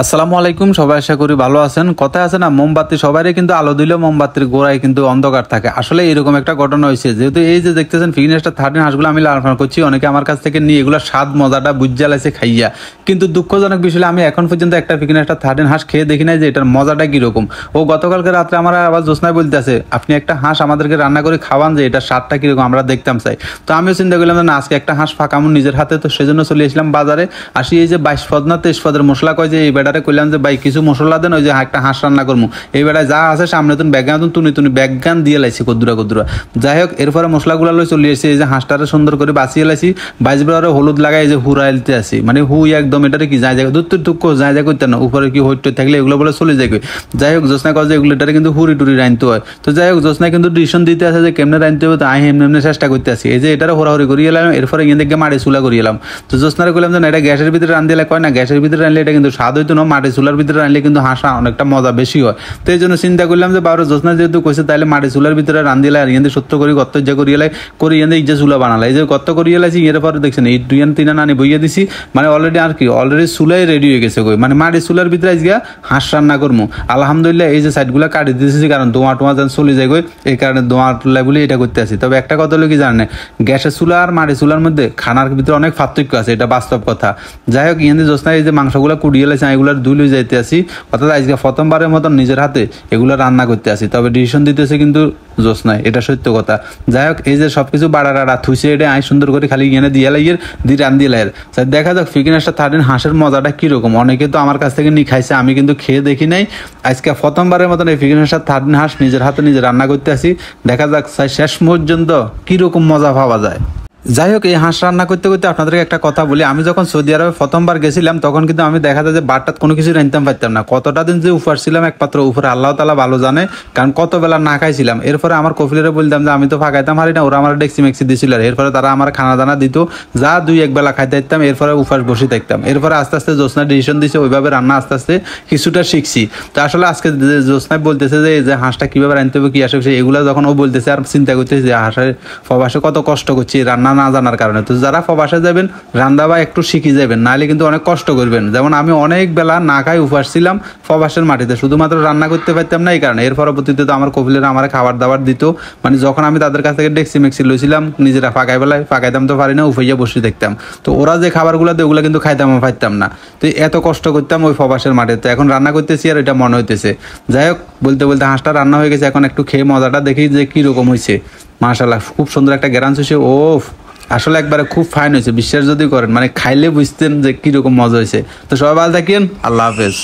আসসালামু আলাইকুম, সবাই আশা করি ভালো আছেন। কথা আছে না, মোমবাতি সবারই কিন্তু আলো দিলেও মোমবাতির গোড়ায় কিন্তু অন্ধকার থাকে। আসলে এরকম একটা ঘটনা হয়েছে, যেহেতু এই যে দেখতেছেন ফিগনেসটা 13 হাঁসগুলো আমি লালন পালন করছি, অনেকে আমার কাছ থেকে নিয়ে এগুলো স্বাদ মজাটা বুঝা লাগছে খাইয়া, কিন্তু দুঃখজনক বিষয় আমি এখন পর্যন্ত একটা ফিগনেসটা 13 হাঁস খেয়ে দেখি নাই যে এটার মজাটা কিরকম। ও গতকালকে রাত্রে আমার আবার জোসনায় বলতেছে, আপনি একটা হাঁস আমাদেরকে রান্না করে খাওয়ান, যে এটার স্বাদটা কিরকম আমরা দেখতাম চাই। তো আমিও চিন্তা করলাম যে না, আজকে একটা হাঁস ফাঁকামু নিজের হাতে, তো সেজন্য চলে এসলাম বাজারে। আসি এই যে 22 পদ না 23 পদের মশলা কয়, যে এই বেটারে কইলাম যে ভাই কিছু মশলা দেন, ওই যে একটা হাঁস রান্না করবো। এই বেটায় যা আছে সামনে তুমি ব্যাগান তুনি ব্যাগান দিয়ে লাইছি কদ্দুরা। যাই হোক, এরপরে মশলাগুলো লই চলে এসেছি, এই যে হাঁসটারে সুন্দর করে বাঁচিয়ে লাইছি, বাইজবারে হলুদ লাগাই এই যে হুরাইলতে আসি, মানে হুই একদম এটারে কি যায় যায় দুত্তর টুক যায় যায় করতে না, উপরে কি হইতে থাকলে এগুলো বলে চলে যায়। যাই হোক, জোসনা কয় যে এগুলো এটারে কিন্তু হুড়ি টুরি রাইনতে হয়। তো যাই হোক, জোসনা কিন্তু ডিসিশন দিতে আছে যে কেমনে রাইনতে হবে, তো আমি এমনি চেষ্টা করতে আসি। এই যে এটারে হোরাহুরি করিয়ে এলাম, এরপরে গিয়ে দেখে মাটি চুলা করিয়ে এলাম। তো জোসনারে কইলাম যে না, এটা গ্যাসের ভিতরে রান দিলে কয় না, গ্যাসের ভিতরে রানলে এটা কিন্তু স্বাদ হইতো না, মাটি চুলার ভিতরে রানলে কিন্তু হাঁসা অনেকটা মজা বেশি হয়। তো এই জন্য চিন্তা করলাম যে বারো জোসনা যেহেতু কইছে, তাহলে মাটি চুলার ভিতরে রান দিলে আর ইয়ে সত্য করি গত্ত ইজ্জা করিয়ে করি ইয়ে চুলা বানালে, এই যে গত্ত করিয়ে লাইছি। এর পরে দেখছেন এই 2-3 আনি বইয়ে দিছি, মানে অলরেডি আর কি অলরেডি চুলাই রেডি হয়ে গেছে। মানে মাটি চুলার ভিতরে আজকে হাঁস রান্না করবো। আলহামদুলিল্লাহ এই যে সাইডগুলো কাটি দিয়েছি, কারণ ধোঁয়া যেন চলে যায় গই, এই কারণে ধোঁয়া টুলা বলে এটা করতে আসি। তবে একটা কথা হলো কি জানে, গ্যাসের চুলা আর মাটি চুলার মধ্যে খানার ভিতরে অনেক পার্থক্য আছে, এটা বাস্তব কথা। যাই হোক, ইয়ে জোসনা এই যে মাংসগুলো কুড়িয়ে লাইছে, এগুলোর দুই লই যাইতে আসি, অর্থাৎ আজকে প্রথমবারের মতন নিজের হাতে এগুলো রান্না করতে আসি। তবে ডিসিশন দিতেছে কিন্তু জোসনায়, এটা সত্য কথা। যাই হোক, এই যে সবকিছু বাড়া থুইছে, এটা আই সুন্দর করে খালি ইয়ে দিয়ে লাইয়ের দিয়ে রান দিয়ে লাইয়ের। দেখা যাক ফিগনেসটা 13 হাঁসের মজাটা কিরকম। অনেকে তো আমার কাছ থেকে নিয়ে খাইছে, আমি কিন্তু খেয়ে দেখি নাই। আজকে প্রথমবারের মতন এই ফিগনেসটা 13 হাঁস নিজের হাতে নিজে রান্না করতে আসি। দেখা যাক শেষ পর্যন্ত কিরকম মজা পাওয়া যায়। যাই হোক, এই হাঁস রান্না করতে করতে আপনাদেরকে একটা কথা বলি, আমি যখন সৌদি আরবে প্রথমবার গেছিলাম, তখন কিন্তু আমি দেখা যায় যে বারটাত কোনো কিছু রাঁধতে পারতাম না। কতটা দিন যে উপাস ছিলাম একমাত্র উপরে আল্লাহ তাআলা ভালো জানে, কারণ কত বেলা না খাইছিলাম। এরপরে আমার কফিলেরা বলতাম যে আমি তো ফাঁকাইতাম হারি না, ওরা আমার ডেক্সি মেক্সি দিয়েছিল। এরপরে তারা আমার খানা দানা দিত, যা 2-1 বেলা খাইতে দিতাম, এরপরে উপাস বসে থাকতাম। এরপরে আস্তে আস্তে জোসনা ডিসিশন দিয়েছে, ওইভাবে রান্না আস্তে আস্তে কিছুটা শিখছি। তো আসলে আজকে জোসনায় বলতেছে যে হাঁসটা কীভাবে রাঁধতে হবে, কী আসবে এগুলো যখন ও বলতেছে, আর চিন্তা করতেছে যে হাঁসের প্রবাসে কত কষ্ট করছি রান্না না জানার কারণে। তো যারা প্রবাসে যাবেন, রান্না বা একটু শিখে যাবেন, নাহলে কিন্তু অনেক কষ্ট করবেন। যেমন আমি অনেক বেলা না খাই উপাস ছিলাম প্রবাসের মাটিতে, শুধুমাত্র রান্না করতে পারতাম না এই কারণে। এর পরবর্তীতে তো আমার কফিলেরা আমার খাবার দাবার দিত, মানে যখন আমি তাদের কাছ থেকে ডেক্সি মেক্সি লইছিলাম, নিজেরা ফাঁকাইতাম তো পারি না, উফাইয়া বসে দেখতাম। তো ওরা যে খাবারগুলো দেয় ওগুলো কিন্তু খাইতাম পারতাম না। তো এত কষ্ট করতাম ওই প্রবাসের মাটিতে, এখন রান্না করতেছি আর এটা মনে হইতেছে। যাই হোক, বলতে বলতে হাঁসটা রান্না হয়ে গেছে, এখন একটু খেয়ে মজাটা দেখি যে কীরকম হয়েছে। মাশাআল্লাহ, খুব সুন্দর একটা গ্যারান্স হয়েছে। ও আসলে একবারে খুব ফাইন হয়েছে, বিশ্বাস যদি করেন, মানে খাইলে বুঝতেন যে কিরকম মজা হয়েছে। তো সবাই ভালো থাকেন, আল্লাহ হাফেজ।